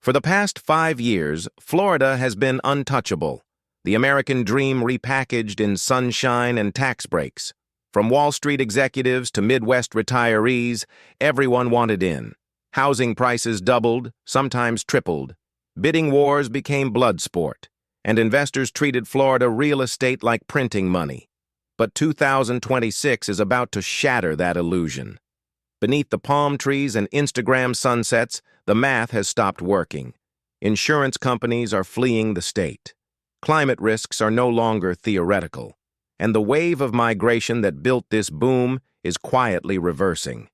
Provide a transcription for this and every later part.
For the past 5 years, Florida has been untouchable, the American dream repackaged in sunshine and tax breaks. From Wall Street executives to Midwest retirees, everyone wanted in. Housing prices doubled, sometimes tripled. Bidding wars became blood sport, and investors treated Florida real estate like printing money. But 2026 is about to shatter that illusion. Beneath the palm trees and Instagram sunsets, the math has stopped working. Insurance companies are fleeing the state. Climate risks are no longer theoretical. And the wave of migration that built this boom is quietly reversing.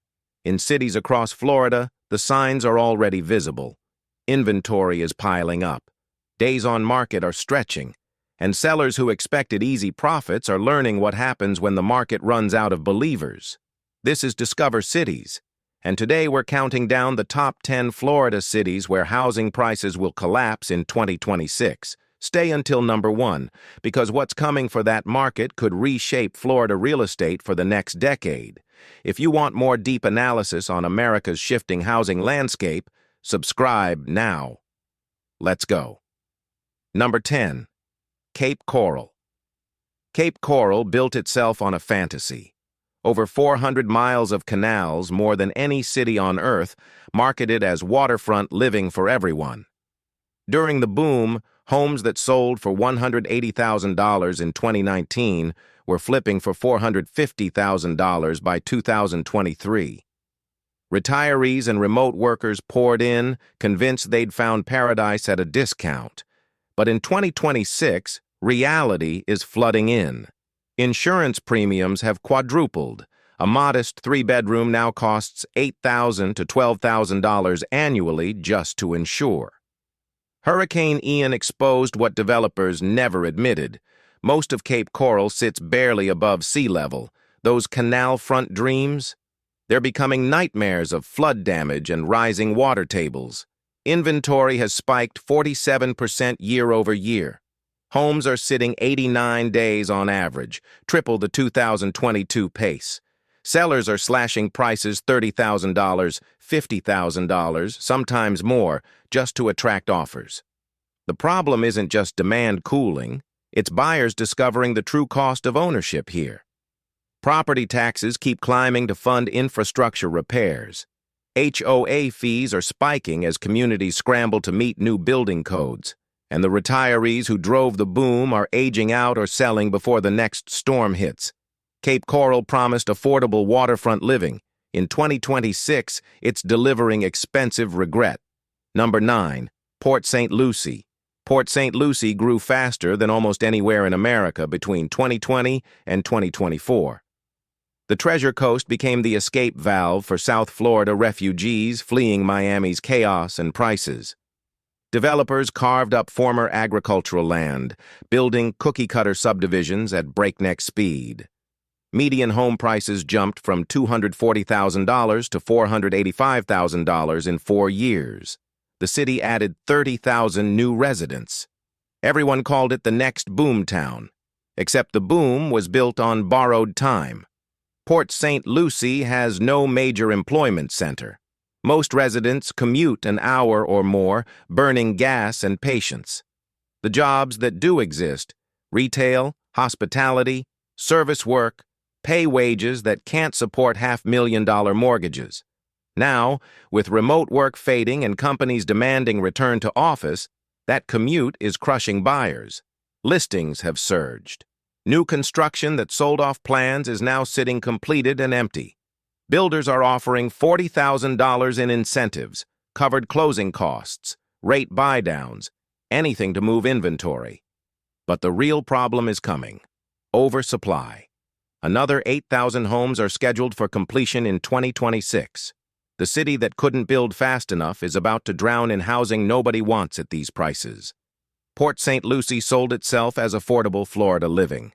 In cities across Florida, the signs are already visible. Inventory is piling up. Days on market are stretching. And sellers who expected easy profits are learning what happens when the market runs out of believers. This is Discover Cities, and today we're counting down the top 10 Florida cities where housing prices will collapse in 2026. Stay until number 1, because what's coming for that market could reshape Florida real estate for the next decade. If you want more deep analysis on America's shifting housing landscape, subscribe now. Let's go. Number 10. Cape Coral. Cape Coral built itself on a fantasy. Over 400 miles of canals, more than any city on Earth, marketed as waterfront living for everyone. During the boom, homes that sold for $180,000 in 2019 were flipping for $450,000 by 2023. Retirees and remote workers poured in, convinced they'd found paradise at a discount. But in 2026, reality is flooding in. Insurance premiums have quadrupled. A modest 3-bedroom now costs $8,000 to $12,000 annually just to insure. Hurricane Ian exposed what developers never admitted. Most of Cape Coral sits barely above sea level. Those canal front dreams? They're becoming nightmares of flood damage and rising water tables. Inventory has spiked 47% year over year. Homes are sitting 89 days on average, triple the 2022 pace. Sellers are slashing prices $30,000, $50,000, sometimes more, just to attract offers. The problem isn't just demand cooling, it's buyers discovering the true cost of ownership here. Property taxes keep climbing to fund infrastructure repairs. HOA fees are spiking as communities scramble to meet new building codes. And the retirees who drove the boom are aging out or selling before the next storm hits. Cape Coral promised affordable waterfront living. In 2026, it's delivering expensive regret. Number 9. Port St. Lucie. Port St. Lucie grew faster than almost anywhere in America between 2020 and 2024. The Treasure Coast became the escape valve for South Florida refugees fleeing Miami's chaos and prices. Developers carved up former agricultural land, building cookie-cutter subdivisions at breakneck speed. Median home prices jumped from $240,000 to $485,000 in 4 years. The city added 30,000 new residents. Everyone called it the next boomtown, except the boom was built on borrowed time. Port St. Lucie has no major employment center. Most residents commute an hour or more, burning gas and patience. The jobs that do exist, retail, hospitality, service work, pay wages that can't support $500,000 mortgages. Now, with remote work fading and companies demanding return to office, that commute is crushing buyers. Listings have surged. New construction that sold off plans is now sitting completed and empty. Builders are offering $40,000 in incentives, covered closing costs, rate buy-downs, anything to move inventory. But the real problem is coming: oversupply. Another 8,000 homes are scheduled for completion in 2026. The city that couldn't build fast enough is about to drown in housing nobody wants at these prices. Port St. Lucie sold itself as affordable Florida living.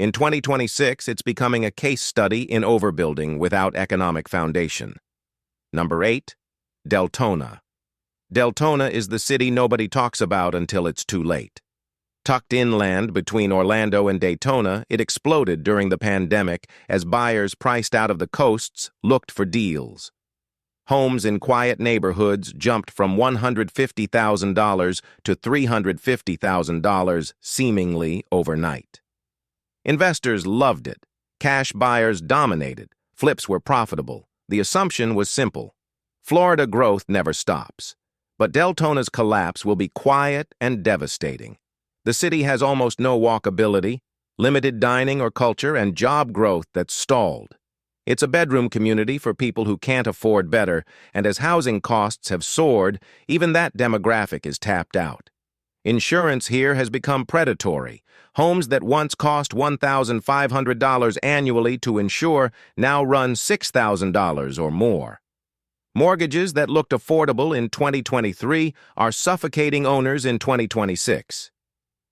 In 2026, it's becoming a case study in overbuilding without economic foundation. Number 8. Deltona. Deltona is the city nobody talks about until it's too late. Tucked inland between Orlando and Daytona, it exploded during the pandemic as buyers priced out of the coasts looked for deals. Homes in quiet neighborhoods jumped from $150,000 to $350,000 seemingly overnight. Investors loved it. Cash buyers dominated. Flips were profitable. The assumption was simple. Florida growth never stops. But Deltona's collapse will be quiet and devastating. The city has almost no walkability, limited dining or culture, and job growth that's stalled. It's a bedroom community for people who can't afford better, and as housing costs have soared, even that demographic is tapped out. Insurance here has become predatory. Homes that once cost $1,500 annually to insure now run $6,000 or more. Mortgages that looked affordable in 2023 are suffocating owners in 2026.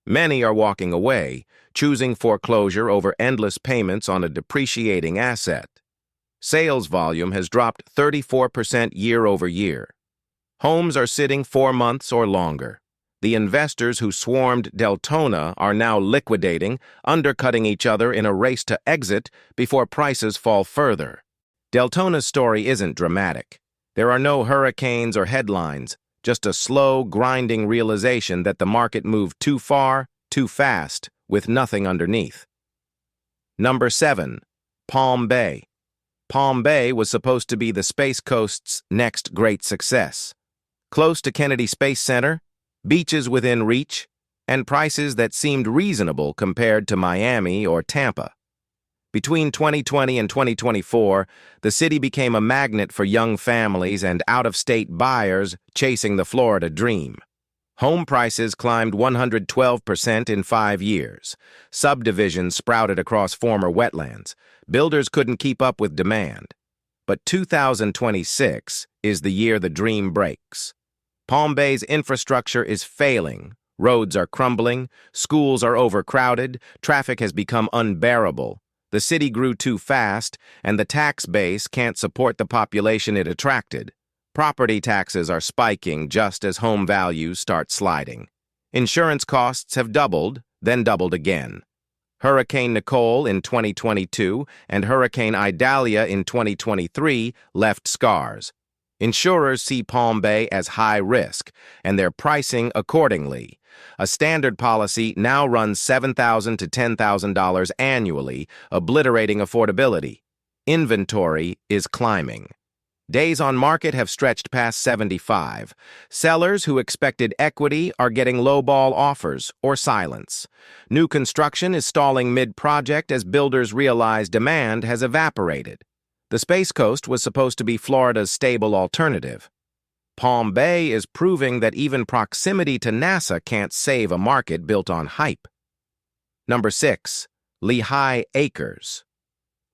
Many are walking away, choosing foreclosure over endless payments on a depreciating asset. Sales volume has dropped 34% year over year. Homes are sitting 4 months or longer. The investors who swarmed Deltona are now liquidating, undercutting each other in a race to exit before prices fall further. Deltona's story isn't dramatic. There are no hurricanes or headlines, just a slow, grinding realization that the market moved too far, too fast, with nothing underneath. Number 7. Palm Bay. Palm Bay was supposed to be the Space Coast's next great success. Close to Kennedy Space Center, beaches within reach, and prices that seemed reasonable compared to Miami or Tampa. Between 2020 and 2024, the city became a magnet for young families and out-of-state buyers chasing the Florida dream. Home prices climbed 112% in 5 years. Subdivisions sprouted across former wetlands. Builders couldn't keep up with demand. But 2026 is the year the dream breaks. Palm Bay's infrastructure is failing. Roads are crumbling, schools are overcrowded, traffic has become unbearable. The city grew too fast, and the tax base can't support the population it attracted. Property taxes are spiking just as home values start sliding. Insurance costs have doubled, then doubled again. Hurricane Nicole in 2022 and Hurricane Idalia in 2023 left scars. Insurers see Palm Bay as high risk, and they're pricing accordingly. A standard policy now runs $7,000 to $10,000 annually, obliterating affordability. Inventory is climbing. Days on market have stretched past 75. Sellers who expected equity are getting lowball offers or silence. New construction is stalling mid-project as builders realize demand has evaporated. The Space Coast was supposed to be Florida's stable alternative. Palm Bay is proving that even proximity to NASA can't save a market built on hype. Number 6. Lehigh Acres.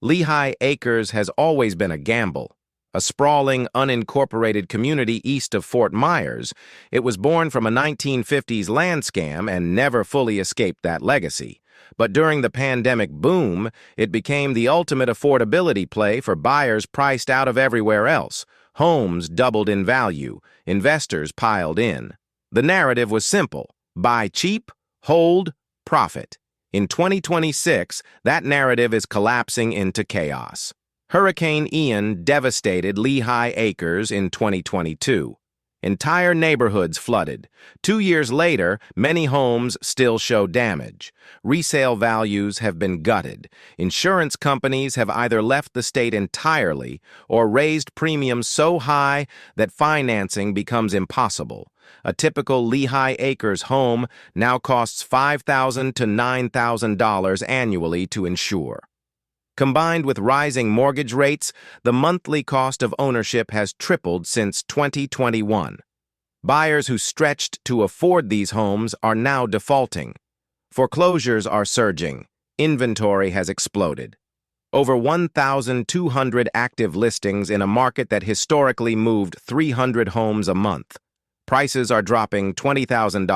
Lehigh Acres has always been a gamble. A sprawling, unincorporated community east of Fort Myers, it was born from a 1950s land scam and never fully escaped that legacy. But during the pandemic boom, it became the ultimate affordability play for buyers priced out of everywhere else. Homes doubled in value. Investors piled in. The narrative was simple: buy cheap, hold, profit. In 2026, that narrative is collapsing into chaos. Hurricane Ian devastated Lehigh Acres in 2022. Entire neighborhoods flooded. 2 years later, many homes still show damage. Resale values have been gutted. Insurance companies have either left the state entirely or raised premiums so high that financing becomes impossible. A typical Lehigh Acres home now costs $5,000 to $9,000 annually to insure. Combined with rising mortgage rates, the monthly cost of ownership has tripled since 2021. Buyers who stretched to afford these homes are now defaulting. Foreclosures are surging. Inventory has exploded. Over 1,200 active listings in a market that historically moved 300 homes a month. Prices are dropping $20,000,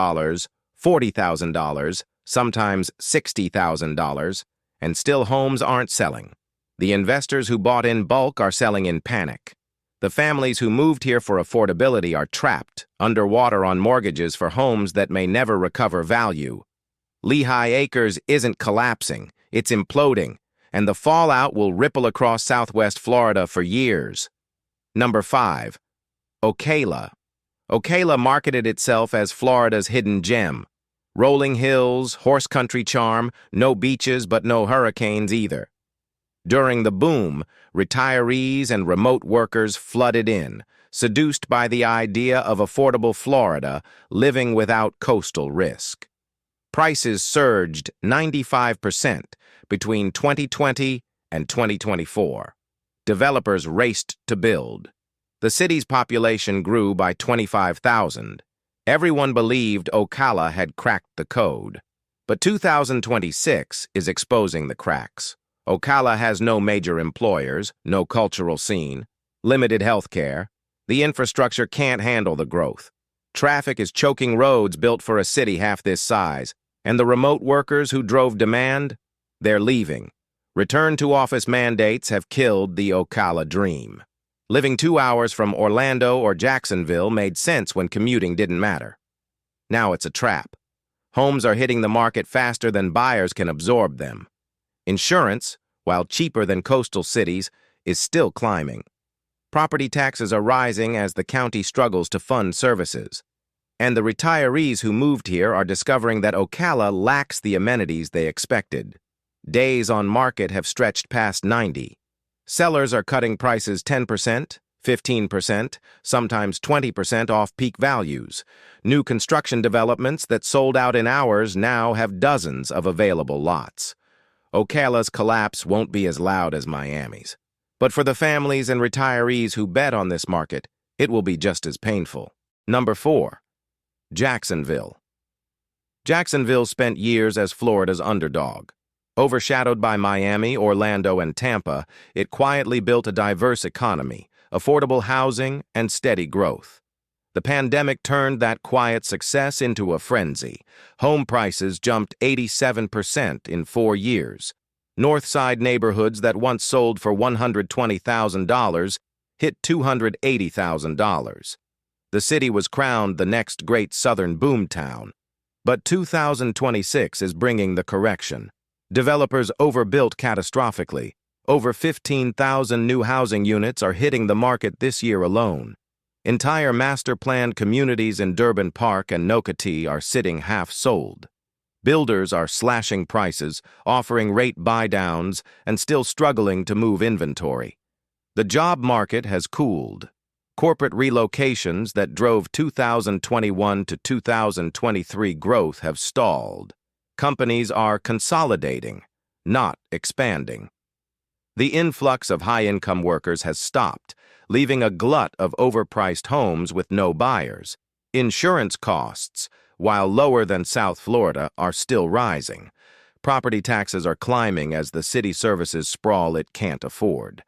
$40,000, sometimes $60,000. And still homes aren't selling. The investors who bought in bulk are selling in panic. The families who moved here for affordability are trapped, underwater on mortgages for homes that may never recover value. Lehigh Acres isn't collapsing, it's imploding, and the fallout will ripple across Southwest Florida for years. Number 5. Ocala. Ocala marketed itself as Florida's hidden gem. Rolling hills, horse country charm, no beaches but no hurricanes either. During the boom, retirees and remote workers flooded in, seduced by the idea of affordable Florida living without coastal risk. Prices surged 95% between 2020 and 2024. Developers raced to build. The city's population grew by 25,000. Everyone believed Ocala had cracked the code. But 2026 is exposing the cracks. Ocala has no major employers, no cultural scene, limited health care. The infrastructure can't handle the growth. Traffic is choking roads built for a city half this size, and the remote workers who drove demand, they're leaving. Return-to-office mandates have killed the Ocala dream. Living 2 hours from Orlando or Jacksonville made sense when commuting didn't matter. Now it's a trap. Homes are hitting the market faster than buyers can absorb them. Insurance, while cheaper than coastal cities, is still climbing. Property taxes are rising as the county struggles to fund services. And the retirees who moved here are discovering that Ocala lacks the amenities they expected. Days on market have stretched past 90. Sellers are cutting prices 10%, 15%, sometimes 20% off peak values. New construction developments that sold out in hours now have dozens of available lots. Ocala's collapse won't be as loud as Miami's. But for the families and retirees who bet on this market, it will be just as painful. Number 4. Jacksonville. Jacksonville spent years as Florida's underdog. Overshadowed by Miami, Orlando, and Tampa, it quietly built a diverse economy, affordable housing, and steady growth. The pandemic turned that quiet success into a frenzy. Home prices jumped 87% in 4 years. Northside neighborhoods that once sold for $120,000 hit $280,000. The city was crowned the next great southern boomtown. But 2026 is bringing the correction. Developers overbuilt catastrophically. Over 15,000 new housing units are hitting the market this year alone. Entire master-planned communities in Durbin Park and Nocatee are sitting half-sold. Builders are slashing prices, offering rate buy-downs, and still struggling to move inventory. The job market has cooled. Corporate relocations that drove 2021 to 2023 growth have stalled. Companies are consolidating, not expanding. The influx of high-income workers has stopped, leaving a glut of overpriced homes with no buyers. Insurance costs, while lower than South Florida, are still rising. Property taxes are climbing as the city services sprawl it can't afford.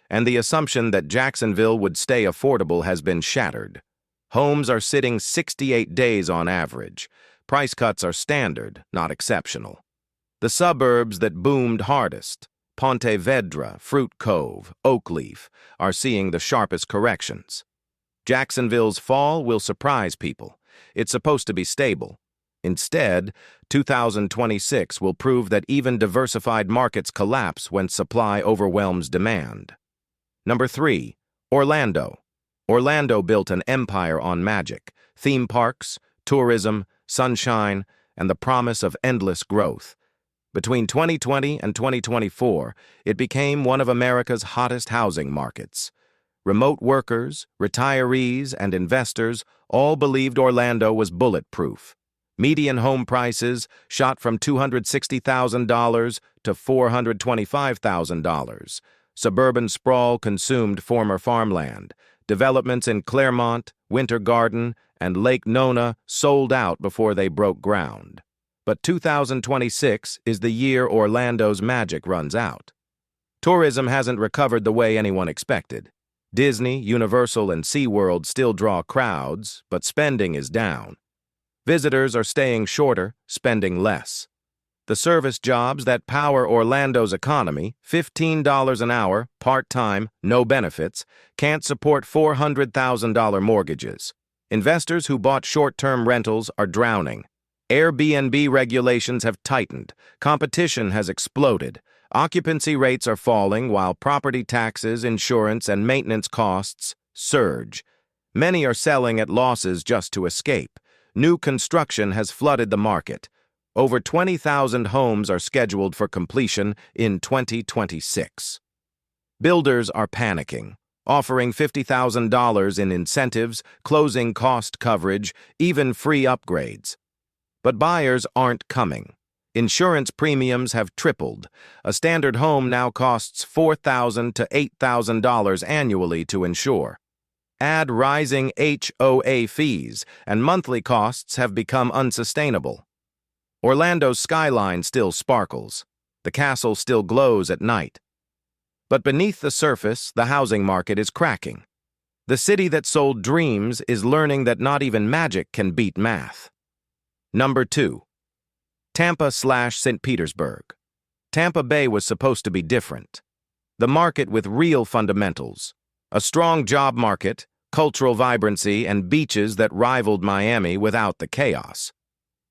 And the assumption that Jacksonville would stay affordable has been shattered. Homes are sitting 68 days on average. Price cuts are standard, not exceptional. The suburbs that boomed hardest, Ponte Vedra, Fruit Cove, Oakleaf, are seeing the sharpest corrections. Jacksonville's fall will surprise people. It's supposed to be stable. Instead, 2026 will prove that even diversified markets collapse when supply overwhelms demand. Number 3. Orlando. Orlando built an empire on magic, theme parks, tourism, sunshine, and the promise of endless growth. Between 2020 and 2024, it became one of America's hottest housing markets. Remote workers, retirees, and investors all believed Orlando was bulletproof. Median home prices shot from $260,000 to $425,000. Suburban sprawl consumed former farmland. Developments in Claremont, Winter Garden, and Lake Nona sold out before they broke ground. But 2026 is the year Orlando's magic runs out. Tourism hasn't recovered the way anyone expected. Disney, Universal, and SeaWorld still draw crowds, but spending is down. Visitors are staying shorter, spending less. The service jobs that power Orlando's economy, $15 an hour, part-time, no benefits, can't support $400,000 mortgages. Investors who bought short-term rentals are drowning. Airbnb regulations have tightened. Competition has exploded. Occupancy rates are falling while property taxes, insurance, and maintenance costs surge. Many are selling at losses just to escape. New construction has flooded the market. Over 20,000 homes are scheduled for completion in 2026. Builders are panicking, offering $50,000 in incentives, closing cost coverage, even free upgrades. But buyers aren't coming. Insurance premiums have tripled. A standard home now costs $4,000 to $8,000 annually to insure. Add rising HOA fees, and monthly costs have become unsustainable. Orlando's skyline still sparkles. The castle still glows at night. But beneath the surface, the housing market is cracking. The city that sold dreams is learning that not even magic can beat math. Number 2. Tampa/St. Petersburg. Tampa Bay was supposed to be different. The market with real fundamentals. A strong job market, cultural vibrancy, and beaches that rivaled Miami without the chaos.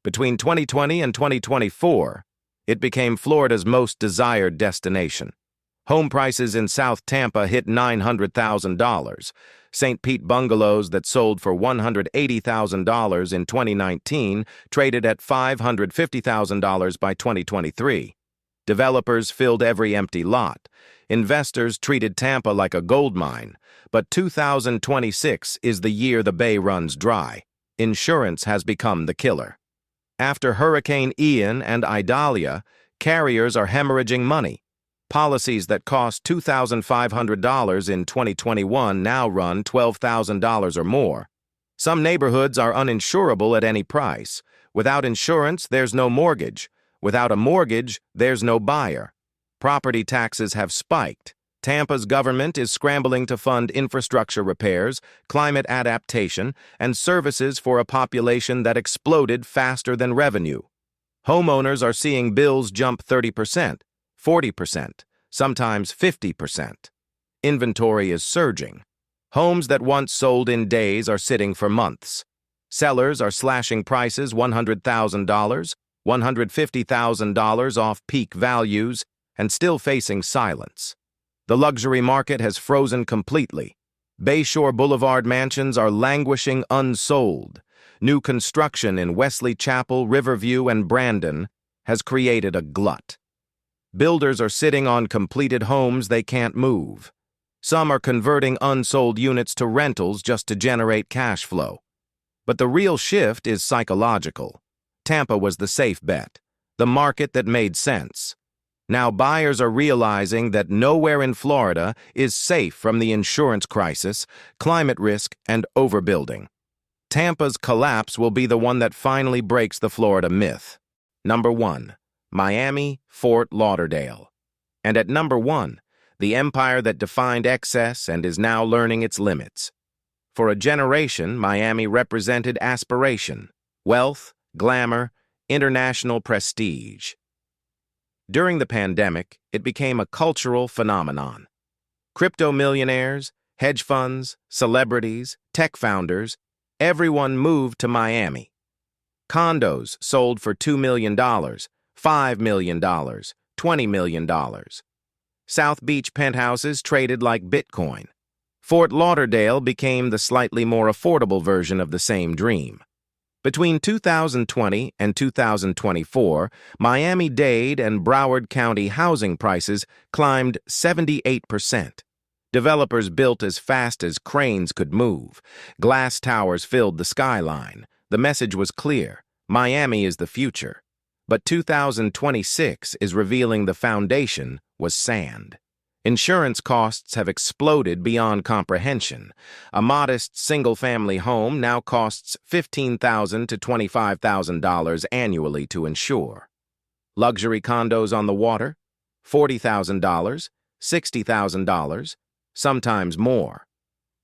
Between 2020 and 2024, it became Florida's most desired destination. Home prices in South Tampa hit $900,000. St. Pete bungalows that sold for $180,000 in 2019 traded at $550,000 by 2023. Developers filled every empty lot. Investors treated Tampa like a gold mine. But 2026 is the year the Bay runs dry. Insurance has become the killer. After Hurricane Ian and Idalia, carriers are hemorrhaging money. Policies that cost $2,500 in 2021 now run $12,000 or more. Some neighborhoods are uninsurable at any price. Without insurance, there's no mortgage. Without a mortgage, there's no buyer. Property taxes have spiked. Tampa's government is scrambling to fund infrastructure repairs, climate adaptation, and services for a population that exploded faster than revenue. Homeowners are seeing bills jump 30%, 40%, sometimes 50%. Inventory is surging. Homes that once sold in days are sitting for months. Sellers are slashing prices $100,000, $150,000 off peak values, and still facing silence. The luxury market has frozen completely. Bayshore Boulevard mansions are languishing unsold. New construction in Wesley Chapel, Riverview, and Brandon has created a glut. Builders are sitting on completed homes they can't move. Some are converting unsold units to rentals just to generate cash flow. But the real shift is psychological. Tampa was the safe bet, the market that made sense. Now buyers are realizing that nowhere in Florida is safe from the insurance crisis, climate risk, and overbuilding. Tampa's collapse will be the one that finally breaks the Florida myth. Number 1. Miami, Fort Lauderdale. And at number 1, the empire that defined excess and is now learning its limits. For a generation, Miami represented aspiration, wealth, glamour, international prestige. During the pandemic, it became a cultural phenomenon. Crypto millionaires, hedge funds, celebrities, tech founders, everyone moved to Miami. Condos sold for $2 million, $5 million, $20 million. South Beach penthouses traded like Bitcoin. Fort Lauderdale became the slightly more affordable version of the same dream. Between 2020 and 2024, Miami-Dade and Broward County housing prices climbed 78%. Developers built as fast as cranes could move. Glass towers filled the skyline. The message was clear: Miami is the future. But 2026 is revealing the foundation was sand. Insurance costs have exploded beyond comprehension. A modest single-family home now costs $15,000 to $25,000 annually to insure. Luxury condos on the water? $40,000, $60,000, sometimes more.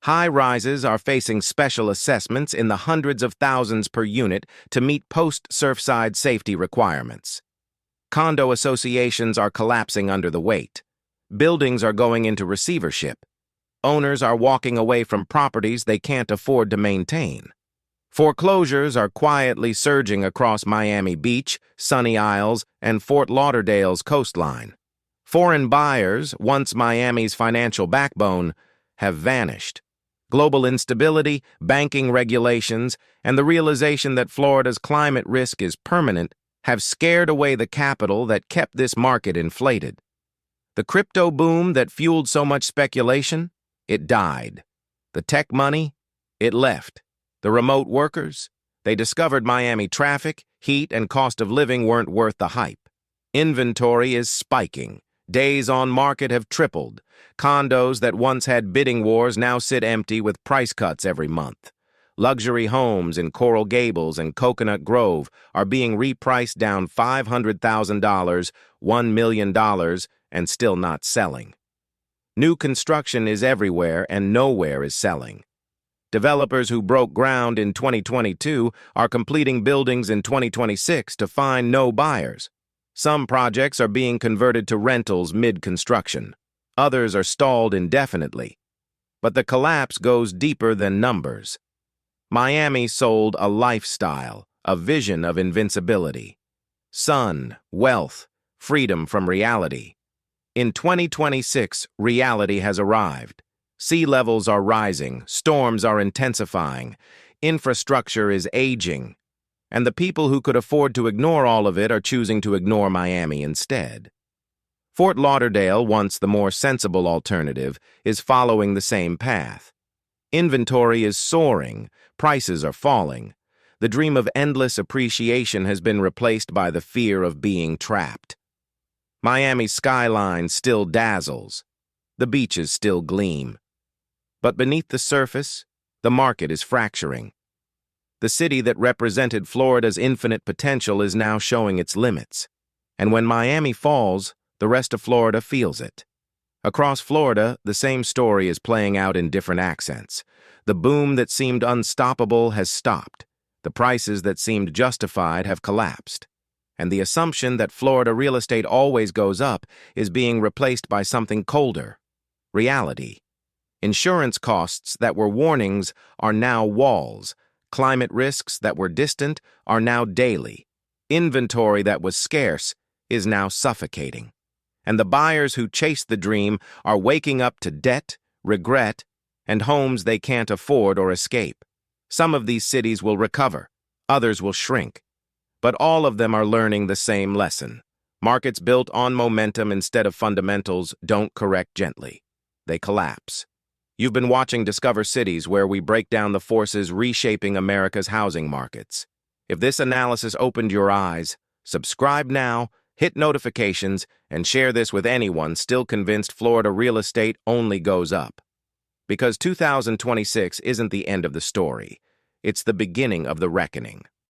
High-rises are facing special assessments in the hundreds of thousands per unit to meet post-Surfside safety requirements. Condo associations are collapsing under the weight. Buildings are going into receivership. Owners are walking away from properties they can't afford to maintain. Foreclosures are quietly surging across Miami Beach, Sunny Isles, and Fort Lauderdale's coastline. Foreign buyers, once Miami's financial backbone, have vanished. Global instability, banking regulations, and the realization that Florida's climate risk is permanent have scared away the capital that kept this market inflated. The crypto boom that fueled so much speculation, it died. The tech money, it left. The remote workers, they discovered Miami traffic, heat, and cost of living weren't worth the hype. Inventory is spiking. Days on market have tripled. Condos that once had bidding wars now sit empty with price cuts every month. Luxury homes in Coral Gables and Coconut Grove are being repriced down $500,000, $1 million, and still not selling. New construction is everywhere and nowhere is selling. Developers who broke ground in 2022 are completing buildings in 2026 to find no buyers. Some projects are being converted to rentals mid-construction. Others are stalled indefinitely. But the collapse goes deeper than numbers. Miami sold a lifestyle, a vision of invincibility. Sun, wealth, freedom from reality. In 2026, reality has arrived. Sea levels are rising, storms are intensifying, infrastructure is aging, and the people who could afford to ignore all of it are choosing to ignore Miami instead. Fort Lauderdale, once the more sensible alternative, is following the same path. Inventory is soaring, prices are falling. The dream of endless appreciation has been replaced by the fear of being trapped. Miami's skyline still dazzles. The beaches still gleam. But beneath the surface, the market is fracturing. The city that represented Florida's infinite potential is now showing its limits. And when Miami falls, the rest of Florida feels it. Across Florida, the same story is playing out in different accents. The boom that seemed unstoppable has stopped. The prices that seemed justified have collapsed. And the assumption that Florida real estate always goes up is being replaced by something colder: reality. Insurance costs that were warnings are now walls. Climate risks that were distant are now daily. Inventory that was scarce is now suffocating. And the buyers who chased the dream are waking up to debt, regret, and homes they can't afford or escape. Some of these cities will recover, others will shrink. But all of them are learning the same lesson. Markets built on momentum instead of fundamentals don't correct gently. They collapse. You've been watching Discover Cities, where we break down the forces reshaping America's housing markets. If this analysis opened your eyes, subscribe now, hit notifications, and share this with anyone still convinced Florida real estate only goes up. Because 2026 isn't the end of the story. It's the beginning of the reckoning.